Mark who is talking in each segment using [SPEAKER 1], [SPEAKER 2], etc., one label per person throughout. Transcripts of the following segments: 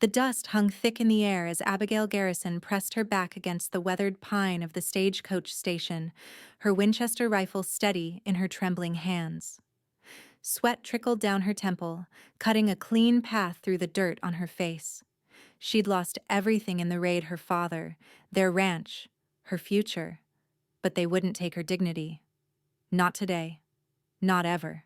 [SPEAKER 1] The dust hung thick in the air as Abigail Garrison pressed her back against the weathered pine of the stagecoach station, her Winchester rifle steady in her trembling hands. Sweat trickled down her temple, cutting a clean path through the dirt on her face. She'd lost everything in the raid: her father, their ranch, her future. But they wouldn't take her dignity. Not today. Not ever.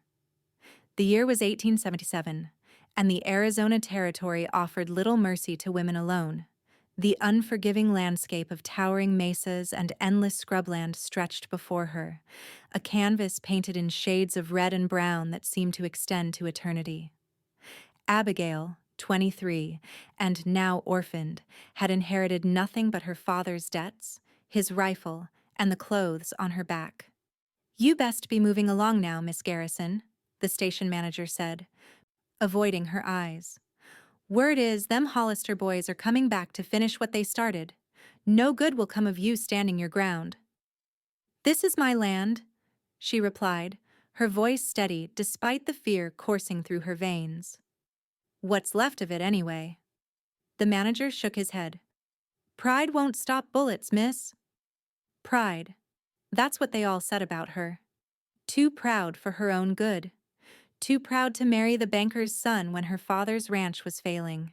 [SPEAKER 1] The year was 1877, and the Arizona Territory offered little mercy to women alone. The unforgiving landscape of towering mesas and endless scrubland stretched before her, a canvas painted in shades of red and brown that seemed to extend to eternity. Abigail, 23, and now orphaned, had inherited nothing but her father's debts, his rifle, and the clothes on her back. "You best be moving along now, Miss Garrison," the station manager said, avoiding her eyes. "Word is them Hollister boys are coming back to finish what they started. No good will come of you standing your ground." "This is my land," she replied, her voice steady despite the fear coursing through her veins. "What's left of it, anyway?" The manager shook his head. "Pride won't stop bullets, miss." Pride. That's what they all said about her. Too proud for her own good. Too proud to marry the banker's son when her father's ranch was failing.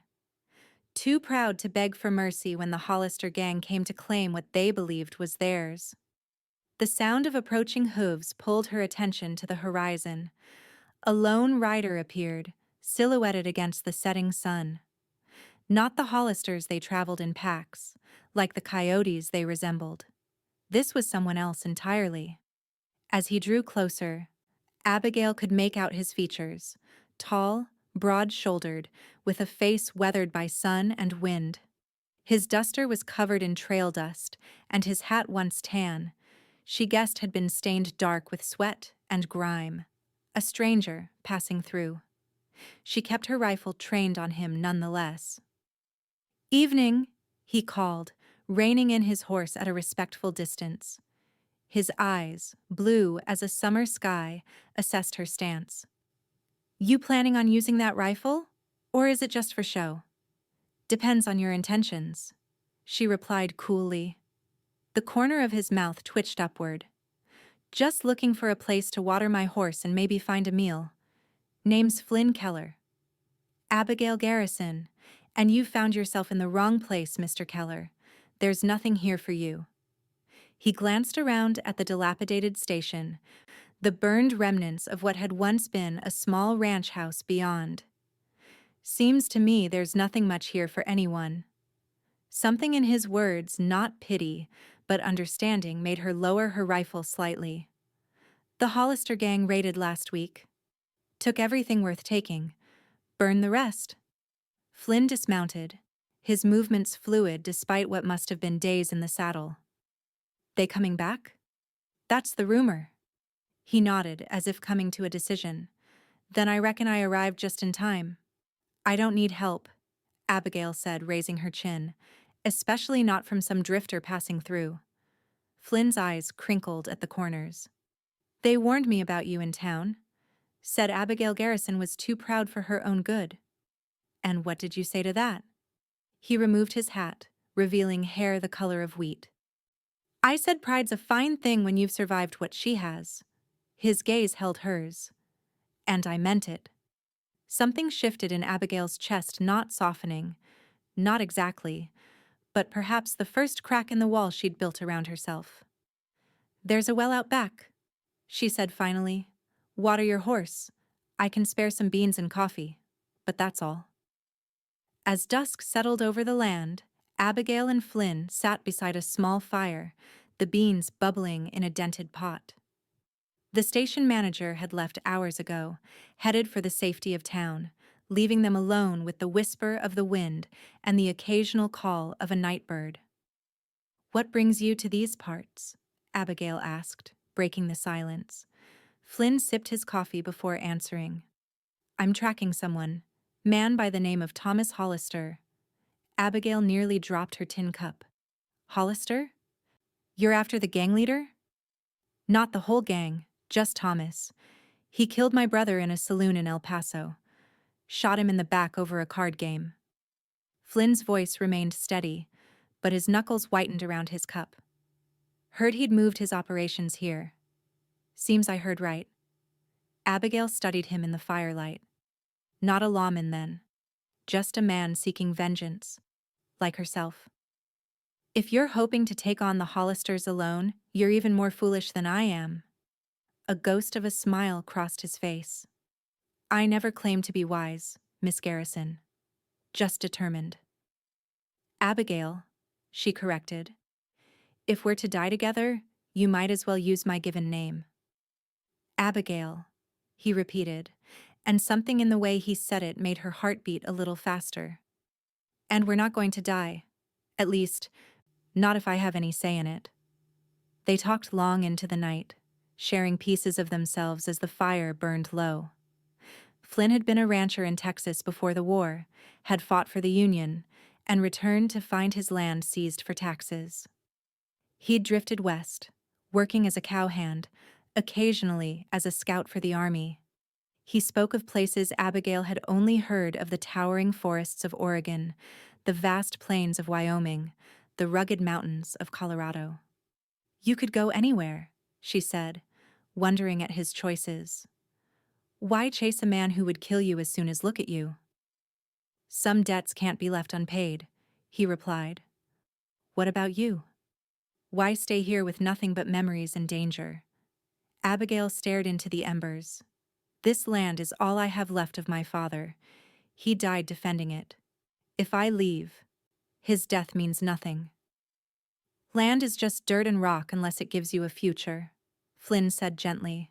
[SPEAKER 1] Too proud to beg for mercy when the Hollister gang came to claim what they believed was theirs. The sound of approaching hooves pulled her attention to the horizon. A lone rider appeared, silhouetted against the setting sun. Not the Hollisters they traveled in packs, like the coyotes they resembled. This was someone else entirely. As he drew closer, Abigail could make out his features, tall, broad-shouldered, with a face weathered by sun and wind. His duster was covered in trail dust, and his hat, once tan, she guessed had been stained dark with sweat and grime. A stranger passing through. She kept her rifle trained on him nonetheless. "Evening," he called, reining in his horse at a respectful distance. His eyes, blue as a summer sky, assessed her stance. "You planning on using that rifle? Or is it just for show?" "Depends on your intentions," she replied coolly. The corner of his mouth twitched upward. "Just looking for a place to water my horse and maybe find a meal. Name's Flynn Keller." "Abigail Garrison. And you found yourself in the wrong place, Mr. Keller. There's nothing here for you." He glanced around at the dilapidated station, the burned remnants of what had once been a small ranch house beyond. "Seems to me there's nothing much here for anyone." Something in his words, not pity, but understanding, made her lower her rifle slightly. "The Hollister gang raided last week. Took everything worth taking. Burned the rest." Flynn dismounted, his movements fluid despite what must have been days in the saddle. "They coming back?" "That's the rumor." He nodded, as if coming to a decision. "Then I reckon I arrived just in time." "I don't need help," Abigail said, raising her chin, "especially not from some drifter passing through." Flynn's eyes crinkled at the corners. "They warned me about you in town. Said Abigail Garrison was too proud for her own good." "And what did you say to that?" He removed his hat, revealing hair the color of wheat. "I said pride's a fine thing when you've survived what she has." His gaze held hers. "And I meant it." Something shifted in Abigail's chest, not softening. Not exactly, but perhaps the first crack in the wall she'd built around herself. "There's a well out back," she said finally. "Water your horse. I can spare some beans and coffee, but that's all." As dusk settled over the land, Abigail and Flynn sat beside a small fire, the beans bubbling in a dented pot. The station manager had left hours ago, headed for the safety of town, leaving them alone with the whisper of the wind and the occasional call of a night bird. "What brings you to these parts?" Abigail asked, breaking the silence. Flynn sipped his coffee before answering. "I'm tracking someone. Man by the name of Thomas Hollister." Abigail nearly dropped her tin cup. "Hollister? You're after the gang leader?" "Not the whole gang, just Thomas. He killed my brother in a saloon in El Paso. Shot him in the back over a card game." Flynn's voice remained steady, but his knuckles whitened around his cup. Heard he'd moved his operations here. Seems I heard right. Abigail studied him in the firelight. Not a lawman then. Just a man seeking vengeance. Like herself. If you're hoping to take on the Hollisters alone, you're even more foolish than I am. A ghost of a smile crossed his face. I never claimed to be wise, Miss Garrison. Just determined. Abigail, she corrected. If we're to die together, you might as well use my given name. Abigail, he repeated, and something in the way he said it made her heart beat a little faster. And we're not going to die. At least, not if I have any say in it. They talked long into the night, sharing pieces of themselves as the fire burned low. Flynn had been a rancher in Texas before the war, had fought for the Union, and returned to find his land seized for taxes. He'd drifted west, working as a cowhand, occasionally as a scout for the army. He spoke of places Abigail had only heard of: the towering forests of Oregon, the vast plains of Wyoming, the rugged mountains of Colorado. You could go anywhere, she said, wondering at his choices. Why chase a man who would kill you as soon as look at you? Some debts can't be left unpaid, he replied. What about you? Why stay here with nothing but memories and danger? Abigail stared into the embers. This land is all I have left of my father. He died defending it. If I leave, his death means nothing. Land is just dirt and rock unless it gives you a future, Flynn said gently.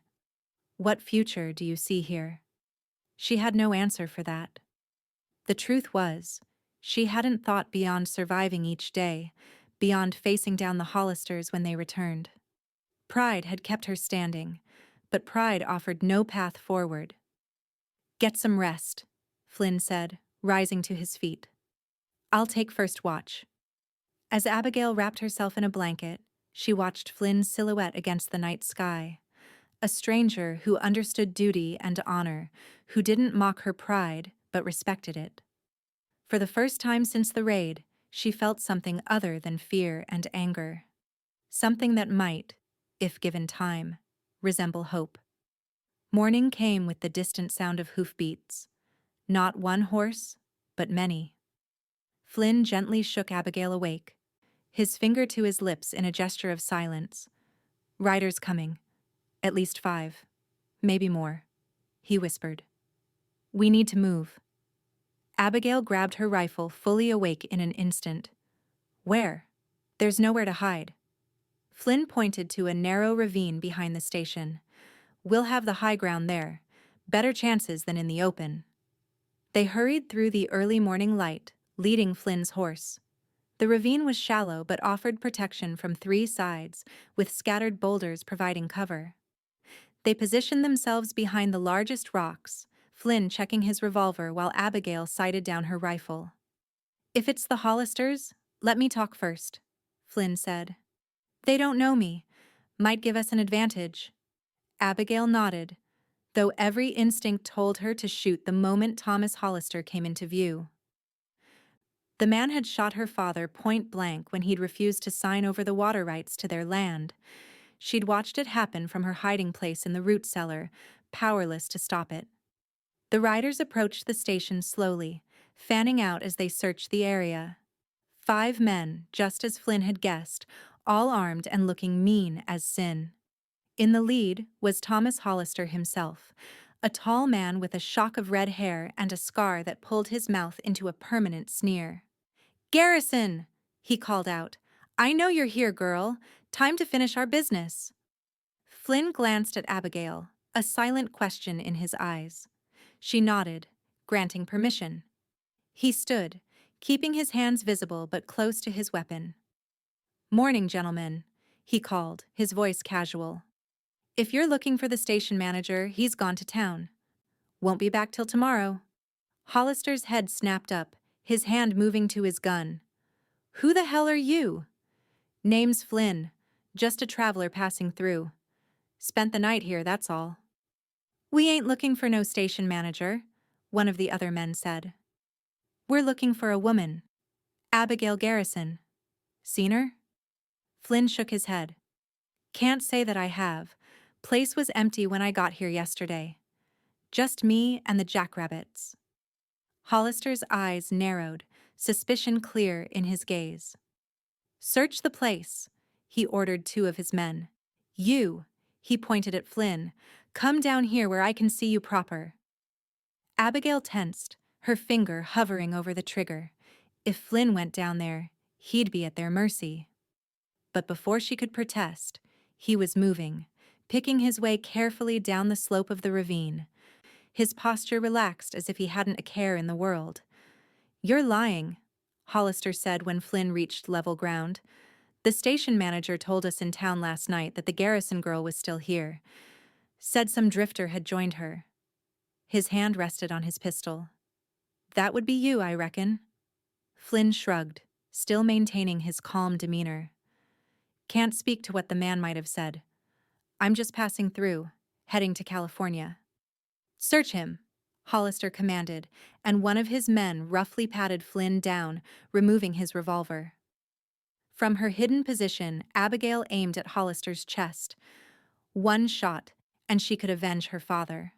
[SPEAKER 1] What future do you see here? She had no answer for that. The truth was, she hadn't thought beyond surviving each day, beyond facing down the Hollisters when they returned. Pride had kept her standing, but pride offered no path forward. Get some rest, Flynn said, rising to his feet. I'll take first watch. As Abigail wrapped herself in a blanket, she watched Flynn's silhouette against the night sky. A stranger who understood duty and honor, who didn't mock her pride but respected it. For the first time since the raid, she felt something other than fear and anger. Something that might, if given time, resemble hope. Morning came with the distant sound of hoofbeats. Not one horse, but many. Flynn gently shook Abigail awake, his finger to his lips in a gesture of silence. Riders coming. At least 5. Maybe more, he whispered. We need to move. Abigail grabbed her rifle, fully awake in an instant. Where? There's nowhere to hide. Flynn pointed to a narrow ravine behind the station. We'll have the high ground there. Better chances than in the open. They hurried through the early morning light, leading Flynn's horse. The ravine was shallow but offered protection from 3 sides, with scattered boulders providing cover. They positioned themselves behind the largest rocks, Flynn checking his revolver while Abigail sighted down her rifle. If it's the Hollisters, let me talk first, Flynn said. They don't know me. Might give us an advantage. Abigail nodded, though every instinct told her to shoot the moment Thomas Hollister came into view. The man had shot her father point blank when he'd refused to sign over the water rights to their land. She'd watched it happen from her hiding place in the root cellar, powerless to stop it. The riders approached the station slowly, fanning out as they searched the area. 5 men, just as Flynn had guessed, all armed and looking mean as sin. In the lead was Thomas Hollister himself, a tall man with a shock of red hair and a scar that pulled his mouth into a permanent sneer. Garrison, he called out. I know you're here, girl. Time to finish our business. Flynn glanced at Abigail, a silent question in his eyes. She nodded, granting permission. He stood, keeping his hands visible but close to his weapon. Morning, gentlemen, he called, his voice casual. If you're looking for the station manager, he's gone to town. Won't be back till tomorrow. Hollister's head snapped up, his hand moving to his gun. Who the hell are you? Name's Flynn, just a traveler passing through. Spent the night here, that's all. We ain't looking for no station manager, one of the other men said. We're looking for a woman, Abigail Garrison. Seen her? Flynn shook his head. Can't say that I have. Place was empty when I got here yesterday. Just me and the jackrabbits. Hollister's eyes narrowed, suspicion clear in his gaze. Search the place, he ordered two of his men. You, he pointed at Flynn, come down here where I can see you proper. Abigail tensed, her finger hovering over the trigger. If Flynn went down there, he'd be at their mercy. But before she could protest, he was moving, picking his way carefully down the slope of the ravine. His posture relaxed as if he hadn't a care in the world. You're lying, Hollister said when Flynn reached level ground. The station manager told us in town last night that the Garrison girl was still here. Said some drifter had joined her. His hand rested on his pistol. That would be you, I reckon. Flynn shrugged, still maintaining his calm demeanor. Can't speak to what the man might have said. I'm just passing through, heading to California. Search him, Hollister commanded, and one of his men roughly patted Flynn down, removing his revolver. From her hidden position, Abigail aimed at Hollister's chest. One shot, and she could avenge her father.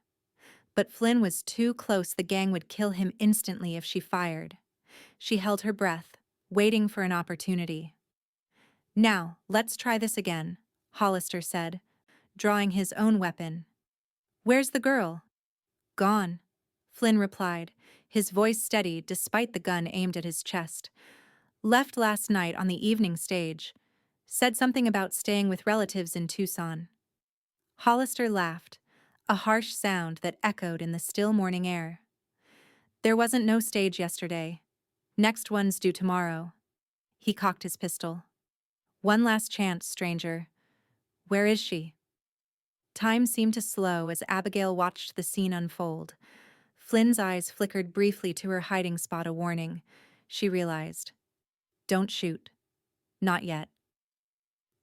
[SPEAKER 1] But Flynn was too close. The gang would kill him instantly if she fired. She held her breath, waiting for an opportunity. Now, let's try this again, Hollister said, drawing his own weapon. Where's the girl? Gone, Flynn replied, his voice steady despite the gun aimed at his chest. Left last night on the evening stage. Said something about staying with relatives in Tucson. Hollister laughed, a harsh sound that echoed in the still morning air. There wasn't no stage yesterday. Next one's due tomorrow. He cocked his pistol. One last chance, stranger. Where is she? Time seemed to slow as Abigail watched the scene unfold. Flynn's eyes flickered briefly to her hiding spot, a warning. She realized. Don't shoot. Not yet.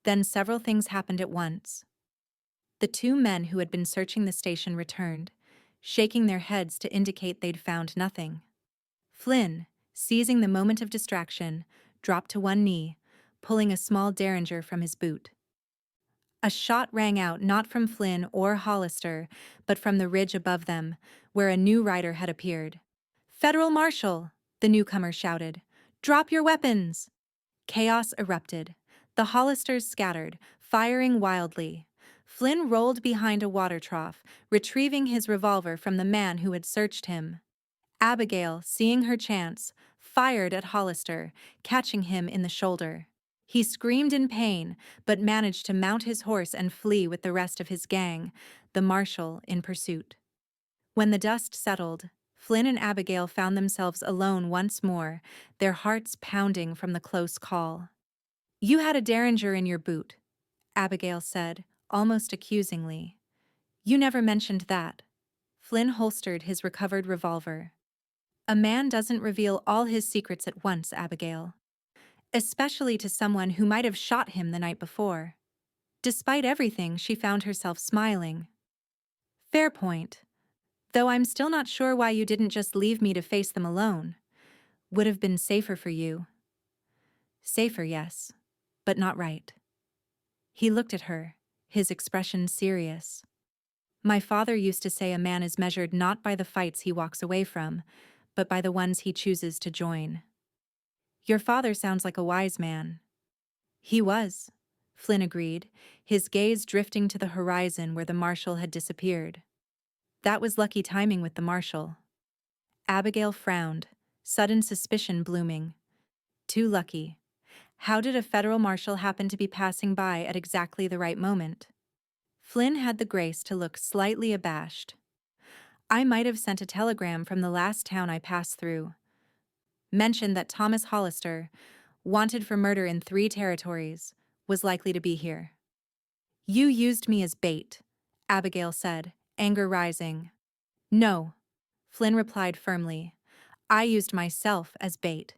[SPEAKER 1] Then several things happened at once. The two men who had been searching the station returned, shaking their heads to indicate they'd found nothing. Flynn, seizing the moment of distraction, dropped to one knee, pulling a small derringer from his boot. A shot rang out not from Flynn or Hollister, but from the ridge above them, where a new rider had appeared. "Federal Marshal!" the newcomer shouted. "Drop your weapons!" Chaos erupted. The Hollisters scattered, firing wildly. Flynn rolled behind a water trough, retrieving his revolver from the man who had searched him. Abigail, seeing her chance, fired at Hollister, catching him in the shoulder. He screamed in pain, but managed to mount his horse and flee with the rest of his gang, the marshal in pursuit. When the dust settled, Flynn and Abigail found themselves alone once more, their hearts pounding from the close call. "You had a derringer in your boot," Abigail said, almost accusingly. "You never mentioned that." Flynn holstered his recovered revolver. "A man doesn't reveal all his secrets at once, Abigail. Especially to someone who might have shot him the night before." Despite everything, she found herself smiling. "Fair point. Though I'm still not sure why you didn't just leave me to face them alone. Would have been safer for you." "Safer, yes, but not right." He looked at her, his expression serious. "My father used to say a man is measured not by the fights he walks away from, but by the ones he chooses to join." "Your father sounds like a wise man." "He was," Flynn agreed, his gaze drifting to the horizon where the marshal had disappeared. "That was lucky timing with the marshal." Abigail frowned, sudden suspicion blooming. Too lucky. How did a federal marshal happen to be passing by at exactly the right moment? Flynn had the grace to look slightly abashed. "I might have sent a telegram from the last town I passed through. Mentioned that Thomas Hollister, wanted for murder in 3 territories, was likely to be here." "You used me as bait," Abigail said, anger rising. "No," Flynn replied firmly. "I used myself as bait.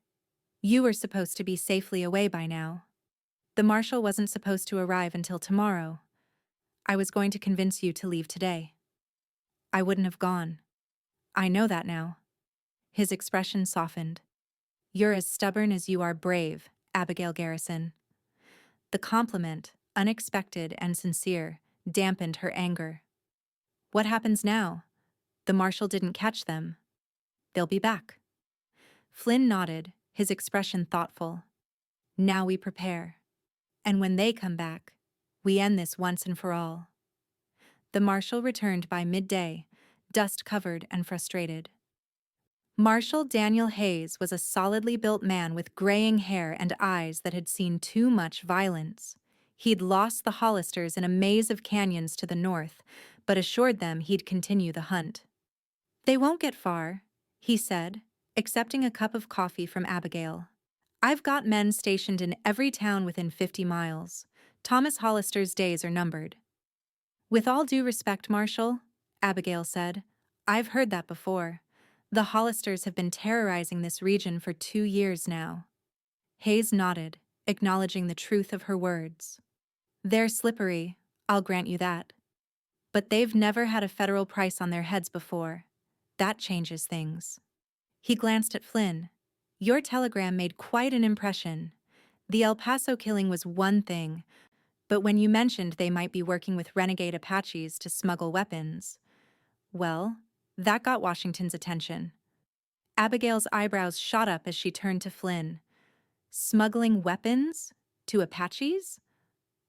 [SPEAKER 1] You were supposed to be safely away by now. The marshal wasn't supposed to arrive until tomorrow. I was going to convince you to leave today. I wouldn't have gone. I know that now." His expression softened. You're as stubborn as you are brave, Abigail Garrison. The compliment, unexpected and sincere, dampened her anger. What happens now? The marshal didn't catch them. They'll be back. Flynn nodded, his expression thoughtful. Now we prepare. And when they come back, we end this once and for all. The marshal returned by midday, dust-covered and frustrated. Marshal Daniel Hayes was a solidly built man with graying hair and eyes that had seen too much violence. He'd lost the Hollisters in a maze of canyons to the north, but assured them he'd continue the hunt. They won't get far, he said, accepting a cup of coffee from Abigail. I've got men stationed in every town within 50 miles. Thomas Hollister's days are numbered. With all due respect, Marshal, Abigail said, I've heard that before. The Hollisters have been terrorizing this region for 2 years now. Hayes nodded, acknowledging the truth of her words. They're slippery, I'll grant you that. But they've never had a federal price on their heads before. That changes things. He glanced at Flynn. Your telegram made quite an impression. The El Paso killing was one thing, but when you mentioned they might be working with renegade Apaches to smuggle weapons, well, that got Washington's attention. Abigail's eyebrows shot up as she turned to Flynn. Smuggling weapons? To Apaches?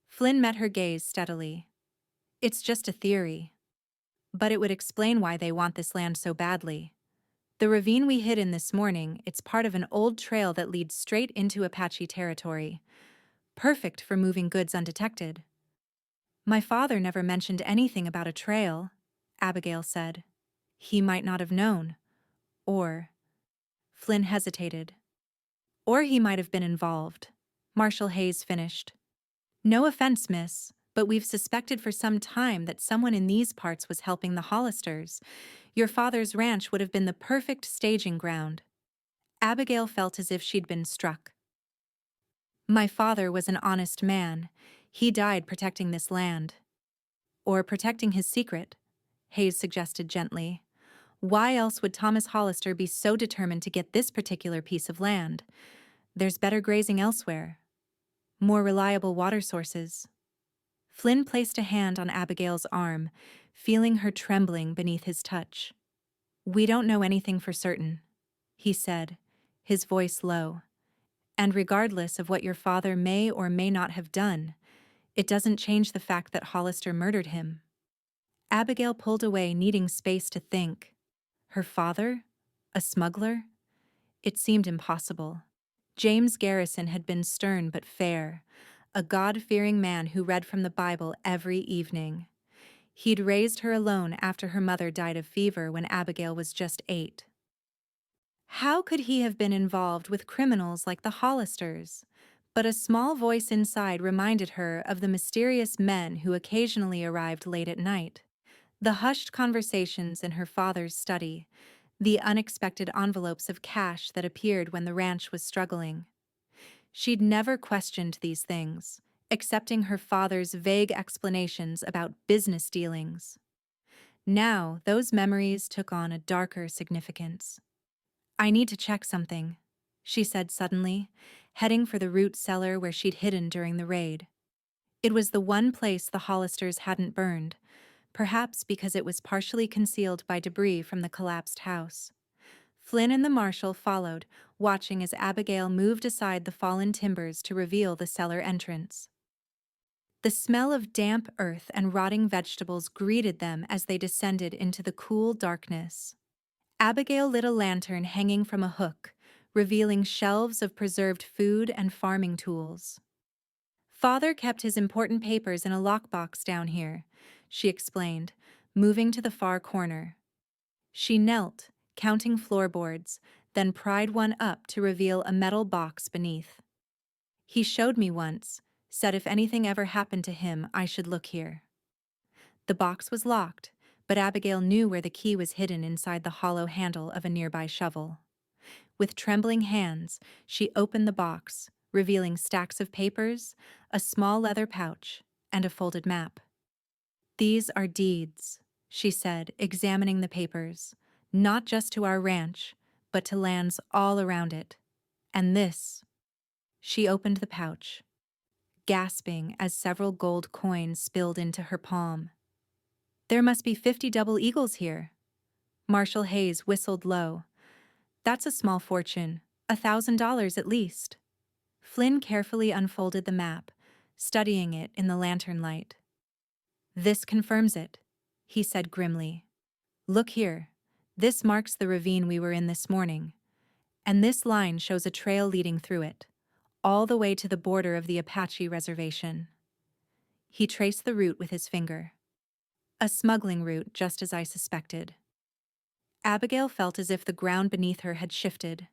[SPEAKER 1] Flynn met her gaze steadily. It's just a theory. But it would explain why they want this land so badly. The ravine we hid in this morning, it's part of an old trail that leads straight into Apache territory. Perfect for moving goods undetected. My father never mentioned anything about a trail, Abigail said. He might not have known. Or... Flynn hesitated. Or he might have been involved. Marshal Hayes finished. No offense, miss, but we've suspected for some time that someone in these parts was helping the Hollisters. Your father's ranch would have been the perfect staging ground. Abigail felt as if she'd been struck. My father was an honest man. He died protecting this land. Or protecting his secret, Hayes suggested gently. Why else would Thomas Hollister be so determined to get this particular piece of land? There's better grazing elsewhere. More reliable water sources. Flynn placed a hand on Abigail's arm, feeling her trembling beneath his touch. We don't know anything for certain, he said, his voice low. And regardless of what your father may or may not have done, it doesn't change the fact that Hollister murdered him. Abigail pulled away, needing space to think. Her father? A smuggler? It seemed impossible. James Garrison had been stern but fair, a God-fearing man who read from the Bible every evening. He'd raised her alone after her mother died of fever when Abigail was just 8. How could he have been involved with criminals like the Hollisters? But a small voice inside reminded her of the mysterious men who occasionally arrived late at night. The hushed conversations in her father's study, the unexpected envelopes of cash that appeared when the ranch was struggling. She'd never questioned these things, accepting her father's vague explanations about business dealings. Now, those memories took on a darker significance. I need to check something, she said suddenly, heading for the root cellar where she'd hidden during the raid. It was the one place the Hollisters hadn't burned, perhaps because it was partially concealed by debris from the collapsed house. Flynn and the marshal followed, watching as Abigail moved aside the fallen timbers to reveal the cellar entrance. The smell of damp earth and rotting vegetables greeted them as they descended into the cool darkness. Abigail lit a lantern hanging from a hook, revealing shelves of preserved food and farming tools. Father kept his important papers in a lockbox down here, she explained, moving to the far corner. She knelt, counting floorboards, then pried one up to reveal a metal box beneath. He showed me once, said if anything ever happened to him, I should look here. The box was locked, but Abigail knew where the key was hidden inside the hollow handle of a nearby shovel. With trembling hands, she opened the box, revealing stacks of papers, a small leather pouch, and a folded map. These are deeds, she said, examining the papers, not just to our ranch, but to lands all around it. And this. She opened the pouch, gasping as several gold coins spilled into her palm. There must be 50 double eagles here. Marshall Hayes whistled low. That's a small fortune, $1,000 at least. Flynn carefully unfolded the map, studying it in the lantern light. This confirms it, he said grimly. Look here. This marks the ravine we were in this morning. And this line shows a trail leading through it, all the way to the border of the Apache reservation. He traced the route with his finger. A smuggling route, just as I suspected. Abigail felt as if the ground beneath her had shifted.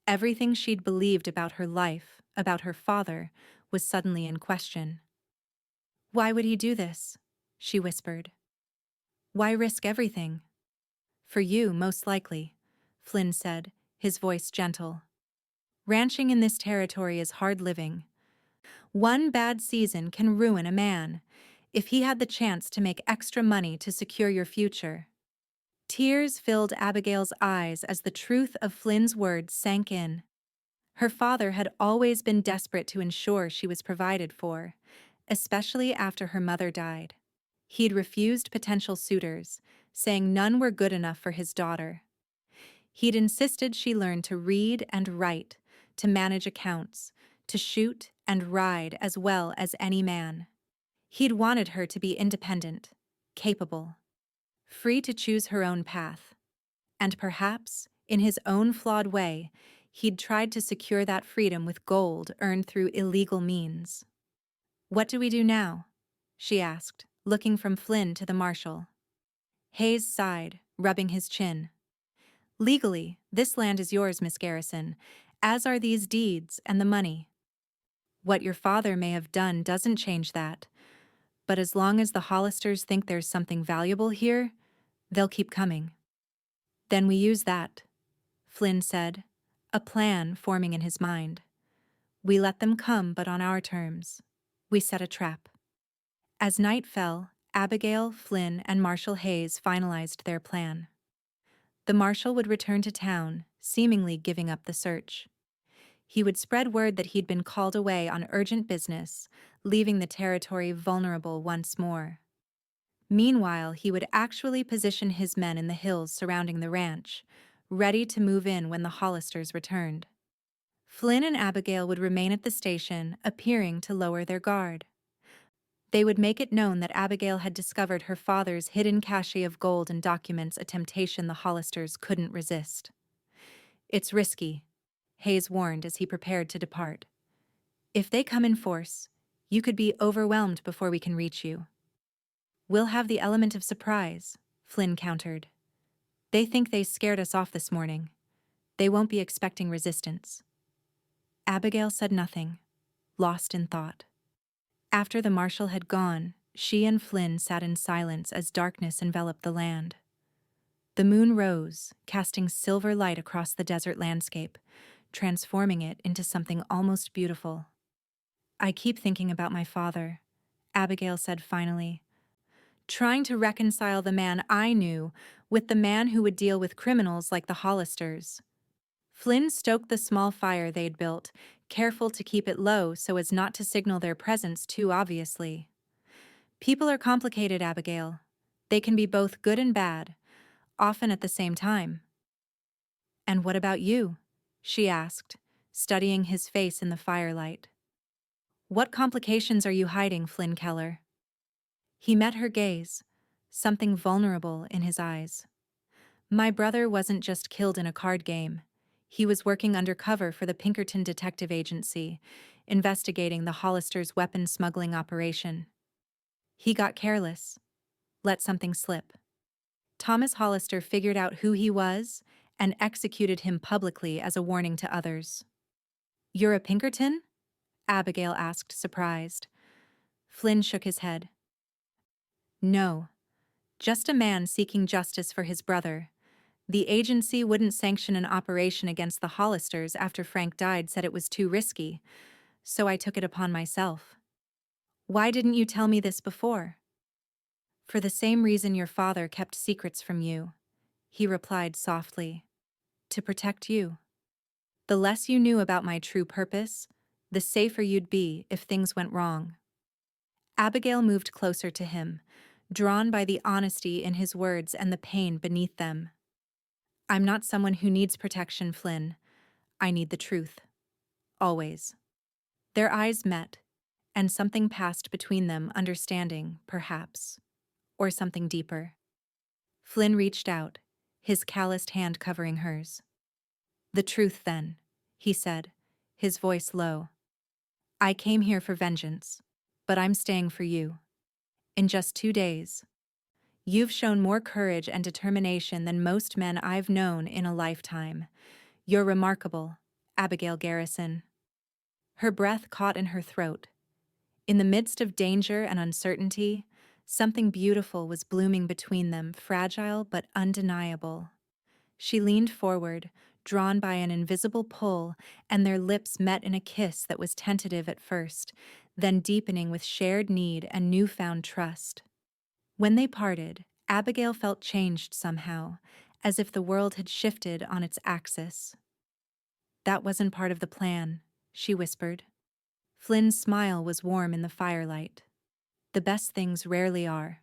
[SPEAKER 1] Everything she'd believed about her life, about her father, was suddenly in question. Why would he do this? She whispered. Why risk everything? For you, most likely, Flynn said, his voice gentle. Ranching in this territory is hard living. One bad season can ruin a man. If he had the chance to make extra money to secure your future. Tears filled Abigail's eyes as the truth of Flynn's words sank in. Her father had always been desperate to ensure she was provided for, especially after her mother died. He'd refused potential suitors, saying none were good enough for his daughter. He'd insisted she learn to read and write, to manage accounts, to shoot and ride as well as any man. He'd wanted her to be independent, capable, free to choose her own path. And perhaps, in his own flawed way, he'd tried to secure that freedom with gold earned through illegal means. What do we do now? She asked, looking from Flynn to the marshal. Hayes sighed, rubbing his chin. Legally, this land is yours, Miss Garrison, as are these deeds and the money. What your father may have done doesn't change that, but as long as the Hollisters think there's something valuable here, they'll keep coming. Then we use that, Flynn said, a plan forming in his mind. We let them come, but on our terms. We set a trap. As night fell, Abigail, Flynn, and Marshal Hayes finalized their plan. The marshal would return to town, seemingly giving up the search. He would spread word that he'd been called away on urgent business, leaving the territory vulnerable once more. Meanwhile, he would actually position his men in the hills surrounding the ranch, ready to move in when the Hollisters returned. Flynn and Abigail would remain at the station, appearing to lower their guard. They would make it known that Abigail had discovered her father's hidden cache of gold and documents, a temptation the Hollisters couldn't resist. It's risky, Hayes warned as he prepared to depart. If they come in force, you could be overwhelmed before we can reach you. We'll have the element of surprise, Flynn countered. They think they scared us off this morning. They won't be expecting resistance. Abigail said nothing, lost in thought. After the marshal had gone, she and Flynn sat in silence as darkness enveloped the land. The moon rose, casting silver light across the desert landscape, transforming it into something almost beautiful. I keep thinking about my father, Abigail said finally, trying to reconcile the man I knew with the man who would deal with criminals like the Hollisters. Flynn stoked the small fire they'd built, careful to keep it low so as not to signal their presence too obviously. People are complicated, Abigail. They can be both good and bad, often at the same time. And what about you? She asked, studying his face in the firelight. What complications are you hiding, Flynn Keller? He met her gaze, something vulnerable in his eyes. My brother wasn't just killed in a card game. He was working undercover for the Pinkerton Detective Agency, investigating the Hollister's weapon smuggling operation. He got careless, let something slip. Thomas Hollister figured out who he was and executed him publicly as a warning to others. You're a Pinkerton? Abigail asked, surprised. Flynn shook his head. No, just a man seeking justice for his brother. The agency wouldn't sanction an operation against the Hollisters after Frank died, said it was too risky, so I took it upon myself. Why didn't you tell me this before? For the same reason your father kept secrets from you, he replied softly. To protect you. The less you knew about my true purpose, the safer you'd be if things went wrong. Abigail moved closer to him, drawn by the honesty in his words and the pain beneath them. I'm not someone who needs protection, Flynn. I need the truth. Always. Their eyes met, and something passed between them, understanding, perhaps, or something deeper. Flynn reached out, his calloused hand covering hers. The truth, then, he said, his voice low. I came here for vengeance, but I'm staying for you. In just 2 days. You've shown more courage and determination than most men I've known in a lifetime. You're remarkable, Abigail Garrison. Her breath caught in her throat. In the midst of danger and uncertainty, something beautiful was blooming between them, fragile but undeniable. She leaned forward, drawn by an invisible pull, and their lips met in a kiss that was tentative at first, then deepening with shared need and newfound trust. When they parted, Abigail felt changed somehow, as if the world had shifted on its axis. That wasn't part of the plan, she whispered. Flynn's smile was warm in the firelight. The best things rarely are.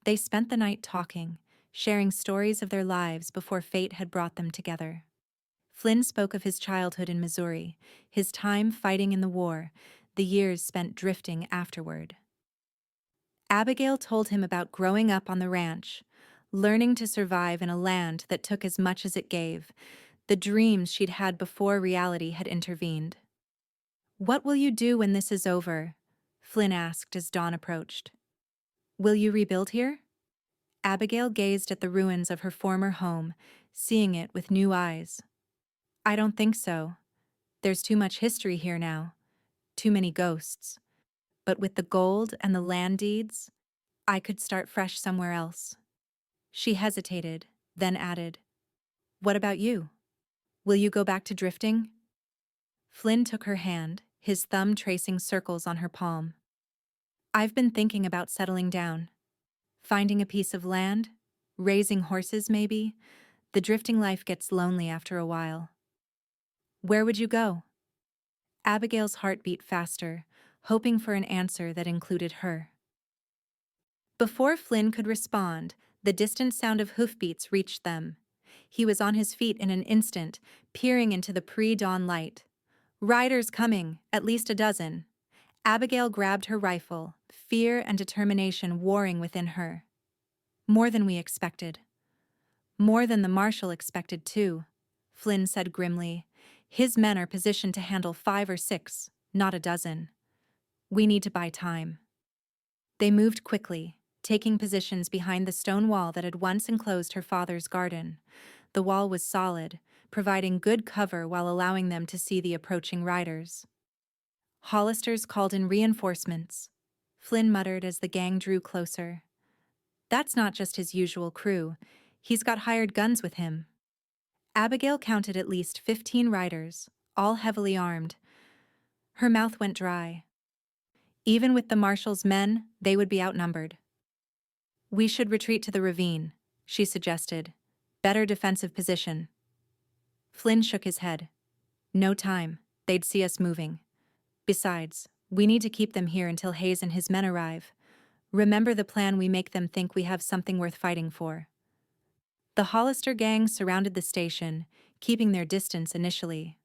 [SPEAKER 1] They spent the night talking, sharing stories of their lives before fate had brought them together. Flynn spoke of his childhood in Missouri, his time fighting in the war, the years spent drifting afterward. Abigail told him about growing up on the ranch, learning to survive in a land that took as much as it gave, the dreams she'd had before reality had intervened. What will you do when this is over? Flynn asked as dawn approached. Will you rebuild here? Abigail gazed at the ruins of her former home, seeing it with new eyes. I don't think so. There's too much history here now. Too many ghosts. But with the gold and the land deeds, I could start fresh somewhere else. She hesitated, then added, What about you? Will you go back to drifting? Flynn took her hand, his thumb tracing circles on her palm. I've been thinking about settling down. Finding a piece of land, raising horses maybe. The drifting life gets lonely after a while. Where would you go? Abigail's heart beat faster, hoping for an answer that included her. Before Flynn could respond, the distant sound of hoofbeats reached them. He was on his feet in an instant, peering into the pre-dawn light. Riders coming, at least a dozen. Abigail grabbed her rifle, fear and determination warring within her. More than we expected. More than the marshal expected, too, Flynn said grimly. His men are positioned to handle 5 or 6, not a dozen. We need to buy time. They moved quickly, taking positions behind the stone wall that had once enclosed her father's garden. The wall was solid, providing good cover while allowing them to see the approaching riders. Hollisters called in reinforcements, Flynn muttered as the gang drew closer. That's not just his usual crew. He's got hired guns with him. Abigail counted at least 15 riders, all heavily armed. Her mouth went dry. Even with the marshal's men, they would be outnumbered. We should retreat to the ravine, she suggested. Better defensive position. Flynn shook his head. No time. They'd see us moving. Besides, we need to keep them here until Hayes and his men arrive. Remember the plan, we make them think we have something worth fighting for. The Hollister gang surrounded the station, keeping their distance initially.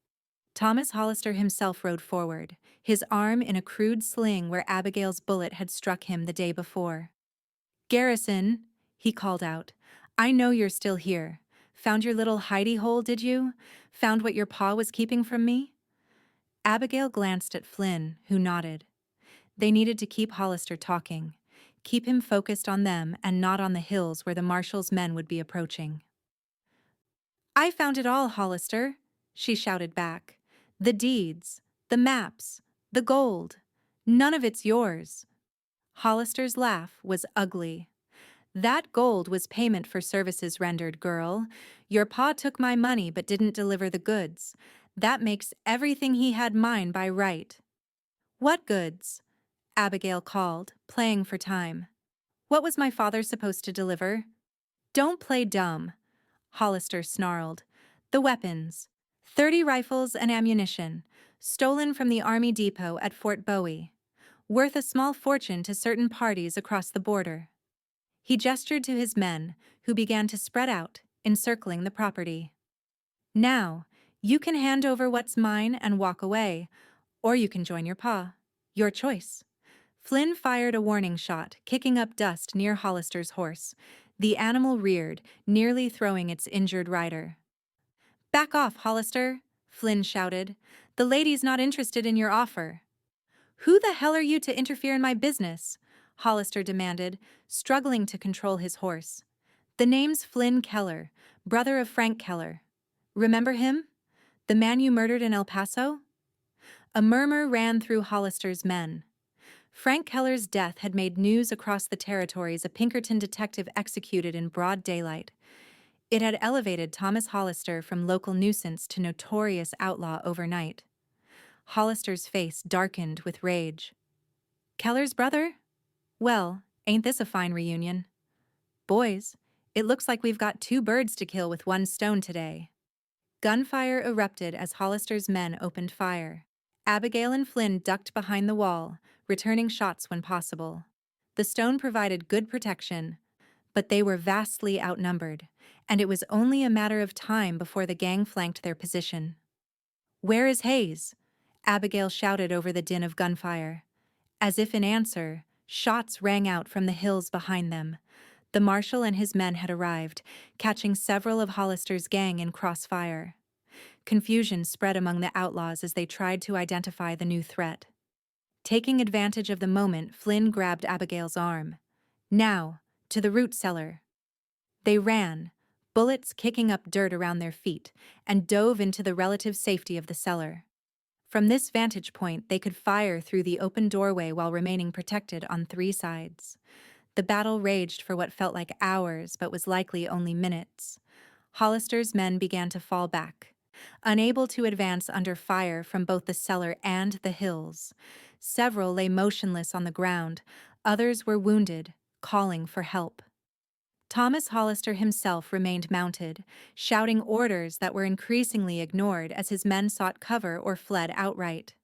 [SPEAKER 1] Thomas Hollister himself rode forward, his arm in a crude sling where Abigail's bullet had struck him the day before. Garrison, he called out, I know you're still here. Found your little hidey hole, did you? Found what your pa was keeping from me? Abigail glanced at Flynn, who nodded. They needed to keep Hollister talking. Keep him focused on them and not on the hills where the marshal's men would be approaching. I found it all, Hollister, she shouted back. The deeds, the maps, the gold. None of it's yours. Hollister's laugh was ugly. That gold was payment for services rendered, girl. Your pa took my money but didn't deliver the goods. That makes everything he had mine by right. What goods? Abigail called, playing for time. What was my father supposed to deliver? Don't play dumb, Hollister snarled. The weapons. 30 rifles and ammunition, stolen from the Army depot at Fort Bowie, worth a small fortune to certain parties across the border. He gestured to his men, who began to spread out, encircling the property. Now, you can hand over what's mine and walk away, or you can join your pa. Your choice. Flynn fired a warning shot, kicking up dust near Hollister's horse. The animal reared, nearly throwing its injured rider. "Back off, Hollister," Flynn shouted. "The lady's not interested in your offer." "Who the hell are you to interfere in my business?" Hollister demanded, struggling to control his horse. "The name's Flynn Keller, brother of Frank Keller. Remember him? The man you murdered in El Paso?" A murmur ran through Hollister's men. Frank Keller's death had made news across the territories, a Pinkerton detective executed in broad daylight. It had elevated Thomas Hollister from local nuisance to notorious outlaw overnight. Hollister's face darkened with rage. "Keller's brother? Well, ain't this a fine reunion? Boys, it looks like we've got 2 birds to kill with 1 stone today." Gunfire erupted as Hollister's men opened fire. Abigail and Flynn ducked behind the wall, returning shots when possible. The stone provided good protection, but they were vastly outnumbered, and it was only a matter of time before the gang flanked their position. "Where is Hayes?" Abigail shouted over the din of gunfire. As if in answer, shots rang out from the hills behind them. The marshal and his men had arrived, catching several of Hollister's gang in crossfire. Confusion spread among the outlaws as they tried to identify the new threat. Taking advantage of the moment, Flynn grabbed Abigail's arm. "Now, to the root cellar." They ran, bullets kicking up dirt around their feet, and dove into the relative safety of the cellar. From this vantage point, they could fire through the open doorway while remaining protected on 3 sides. The battle raged for what felt like hours but was likely only minutes. Hollister's men began to fall back, unable to advance under fire from both the cellar and the hills. Several lay motionless on the ground, others were wounded, calling for help. Thomas Hollister himself remained mounted, shouting orders that were increasingly ignored as his men sought cover or fled outright.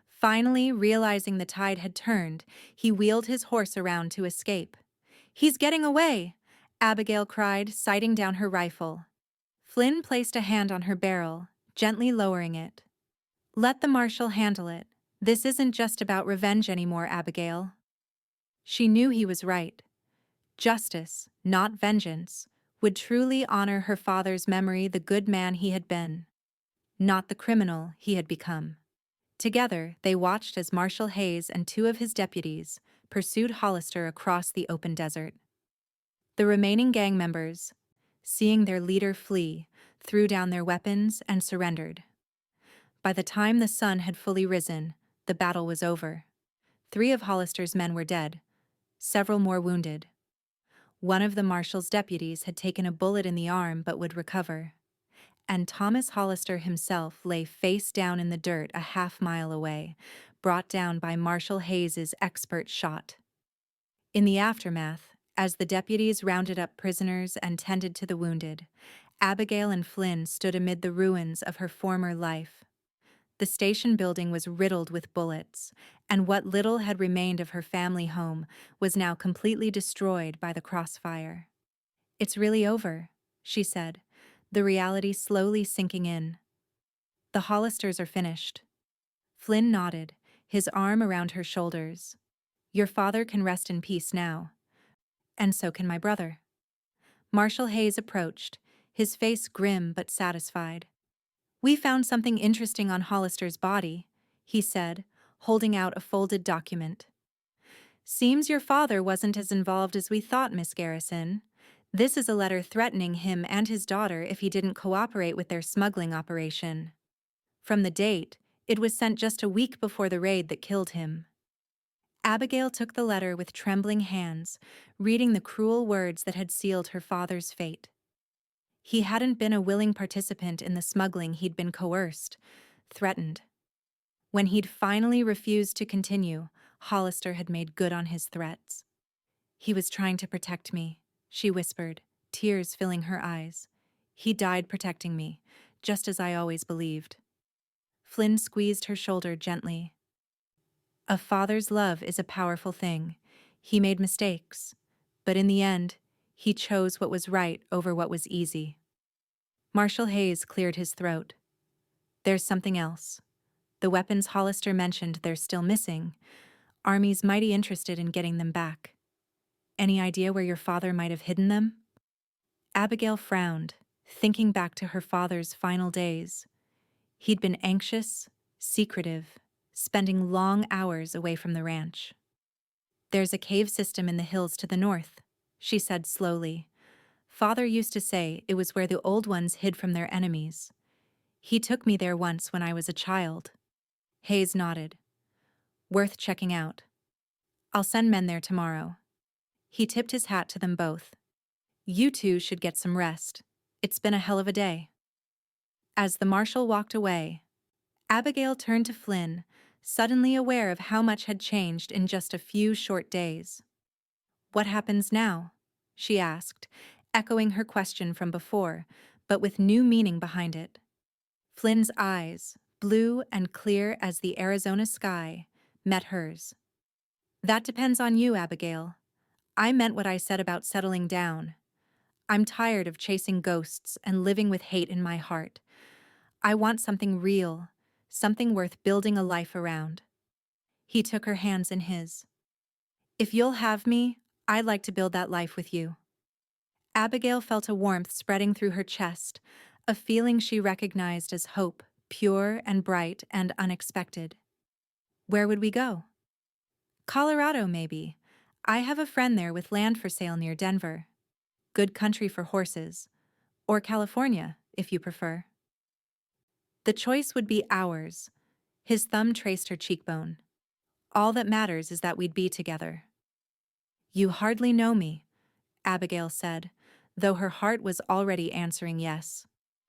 [SPEAKER 1] Finally, realizing the tide had turned, he wheeled his horse around to escape. "He's getting away!" Abigail cried, sighting down her rifle. Flynn placed a hand on her barrel, gently lowering it. "Let the marshal handle it. This isn't just about revenge anymore, Abigail." She knew he was right. Justice, not vengeance, would truly honor her father's memory, the good man he had been, not the criminal he had become. Together, they watched as Marshal Hayes and 2 of his deputies pursued Hollister across the open desert. The remaining gang members, seeing their leader flee, threw down their weapons and surrendered. By the time the sun had fully risen, the battle was over. 3 of Hollister's men were dead, several more wounded. One of the marshal's deputies had taken a bullet in the arm but would recover. And Thomas Hollister himself lay face down in the dirt a half-mile away, brought down by Marshal Hayes's expert shot. In the aftermath, as the deputies rounded up prisoners and tended to the wounded, Abigail and Flynn stood amid the ruins of her former life. The station building was riddled with bullets, and what little had remained of her family home was now completely destroyed by the crossfire. "It's really over," she said, the reality slowly sinking in. "The Hollisters are finished." Flynn nodded, his arm around her shoulders. "Your father can rest in peace now. And so can my brother." Marshal Hayes approached, his face grim but satisfied. "We found something interesting on Hollister's body," he said, holding out a folded document. "Seems your father wasn't as involved as we thought, Miss Garrison. This is a letter threatening him and his daughter if he didn't cooperate with their smuggling operation. From the date, it was sent just a week before the raid that killed him." Abigail took the letter with trembling hands, reading the cruel words that had sealed her father's fate. He hadn't been a willing participant in the smuggling, he'd been coerced, threatened. When he'd finally refused to continue, Hollister had made good on his threats. "He was trying to protect me," she whispered, tears filling her eyes. "He died protecting me, just as I always believed. Flynn squeezed her shoulder gently. A father's love is a powerful thing. He made mistakes, but in the end, he chose what was right over what was easy. Marshal Hayes cleared his throat. There's something else. The weapons Hollister mentioned they're still missing. Army's mighty interested in getting them back. Any idea where your father might have hidden them? Abigail frowned, thinking back to her father's final days. He'd been anxious, secretive, spending long hours away from the ranch. There's a cave system in the hills to the north, she said slowly. Father used to say it was where the old ones hid from their enemies. He took me there once when I was a child. Hayes nodded. Worth checking out. I'll send men there tomorrow. He tipped his hat to them both. You two should get some rest. It's been a hell of a day. As the marshal walked away, Abigail turned to Flynn, suddenly aware of how much had changed in just a few short days. What happens now? She asked, echoing her question from before, but with new meaning behind it. Flynn's eyes, blue and clear as the Arizona sky, met hers. That depends on you, Abigail. I meant what I said about settling down. I'm tired of chasing ghosts and living with hate in my heart. I want something real, something worth building a life around. He took her hands in his. If you'll have me, I'd like to build that life with you. Abigail felt a warmth spreading through her chest, a feeling she recognized as hope, pure and bright and unexpected. Where would we go? Colorado, maybe. I have a friend there with land for sale near Denver. Good country for horses. Or California, if you prefer. The choice would be ours. His thumb traced her cheekbone. All that matters is that we'd be together. You hardly know me, Abigail said, though her heart was already answering yes.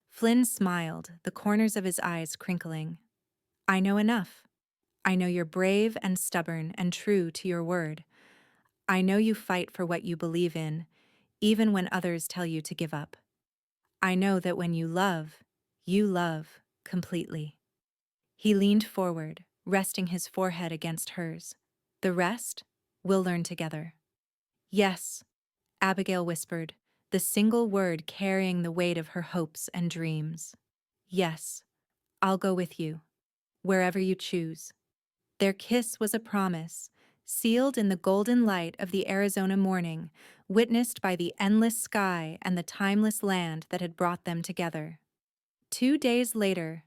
[SPEAKER 1] Flynn smiled, the corners of his eyes crinkling. I know enough. I know you're brave and stubborn and true to your word. I know you fight for what you believe in, even when others tell you to give up. I know that when you love completely. He leaned forward, resting his forehead against hers. The rest, we'll learn together. Yes, Abigail whispered, the single word carrying the weight of her hopes and dreams. Yes, I'll go with you, wherever you choose. Their kiss was a promise, sealed in the golden light of the Arizona morning, witnessed by the endless sky and the timeless land that had brought them together. 2 days later,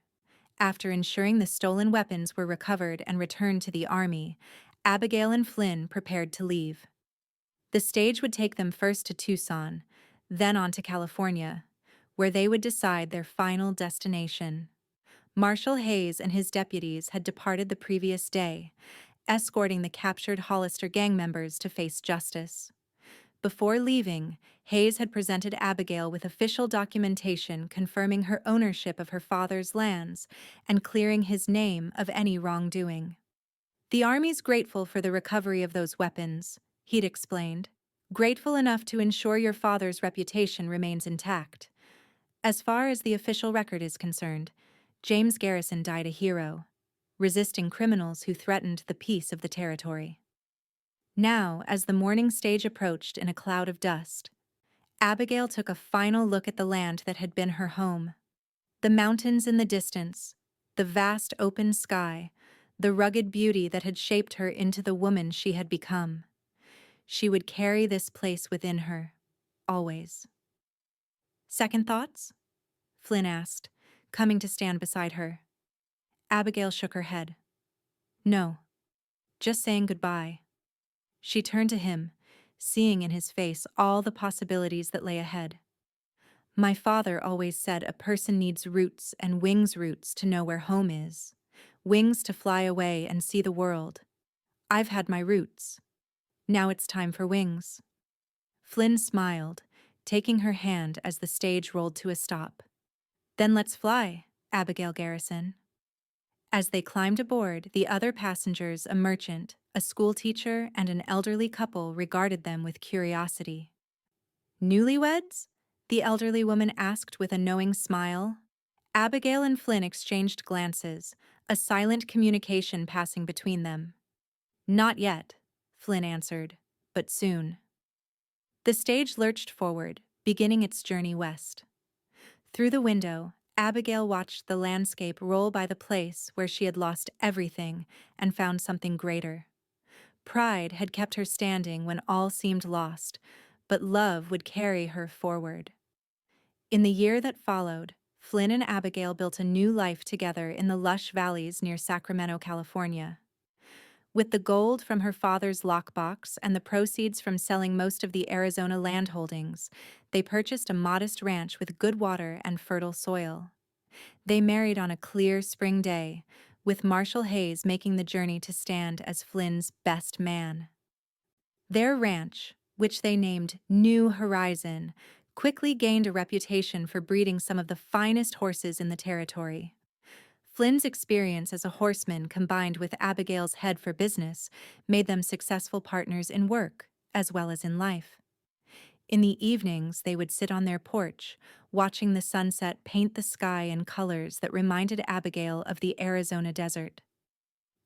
[SPEAKER 1] after ensuring the stolen weapons were recovered and returned to the Army, Abigail and Flynn prepared to leave. The stage would take them first to Tucson, then on to California, where they would decide their final destination. Marshal Hayes and his deputies had departed the previous day, escorting the captured Hollister gang members to face justice. Before leaving, Hayes had presented Abigail with official documentation confirming her ownership of her father's lands and clearing his name of any wrongdoing. The Army's grateful for the recovery of those weapons, he'd explained. Grateful enough to ensure your father's reputation remains intact. As far as the official record is concerned, James Garrison died a hero, resisting criminals who threatened the peace of the territory. Now, as the morning stage approached in a cloud of dust, Abigail took a final look at the land that had been her home. The mountains in the distance, the vast open sky, the rugged beauty that had shaped her into the woman she had become. She would carry this place within her, always. Second thoughts? Flynn asked, coming to stand beside her. Abigail shook her head. No, just saying goodbye. She turned to him, seeing in his face all the possibilities that lay ahead. My father always said a person needs roots and wings roots to know where home is. Wings to fly away and see the world. I've had my roots. Now it's time for wings. Flynn smiled, taking her hand as the stage rolled to a stop. Then let's fly, Abigail Garrison. As they climbed aboard, the other passengers, a merchant, a schoolteacher, and an elderly couple, regarded them with curiosity. Newlyweds? The elderly woman asked with a knowing smile. Abigail and Flynn exchanged glances, a silent communication passing between them. "Not yet," Flynn answered, "but soon." The stage lurched forward, beginning its journey west. Through the window, Abigail watched the landscape roll by the place where she had lost everything and found something greater. Pride had kept her standing when all seemed lost, but love would carry her forward. In the year that followed, Flynn and Abigail built a new life together in the lush valleys near Sacramento, California. With the gold from her father's lockbox and the proceeds from selling most of the Arizona land holdings, they purchased a modest ranch with good water and fertile soil. They married on a clear spring day, with Marshall Hayes making the journey to stand as Flynn's best man. Their ranch, which they named New Horizon, quickly gained a reputation for breeding some of the finest horses in the territory. Flynn's experience as a horseman combined with Abigail's head for business made them successful partners in work as well as in life. In the evenings, they would sit on their porch, watching the sunset paint the sky in colors that reminded Abigail of the Arizona desert.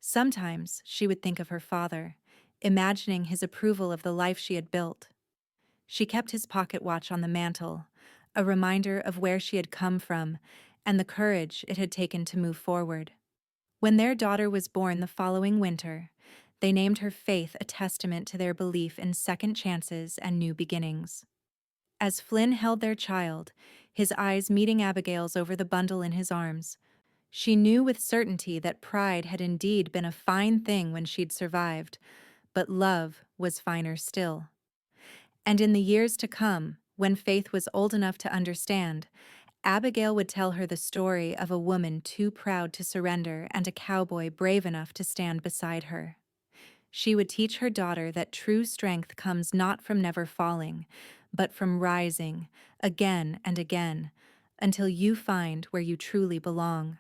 [SPEAKER 1] Sometimes she would think of her father, imagining his approval of the life she had built. She kept his pocket watch on the mantel, a reminder of where she had come from and the courage it had taken to move forward. When their daughter was born the following winter, they named her Faith, a testament to their belief in second chances and new beginnings. As Flynn held their child, his eyes meeting Abigail's over the bundle in his arms, she knew with certainty that pride had indeed been a fine thing when she'd survived, but love was finer still. And in the years to come, when Faith was old enough to understand, Abigail would tell her the story of a woman too proud to surrender and a cowboy brave enough to stand beside her. She would teach her daughter that true strength comes not from never falling, but from rising, again and again, until you find where you truly belong.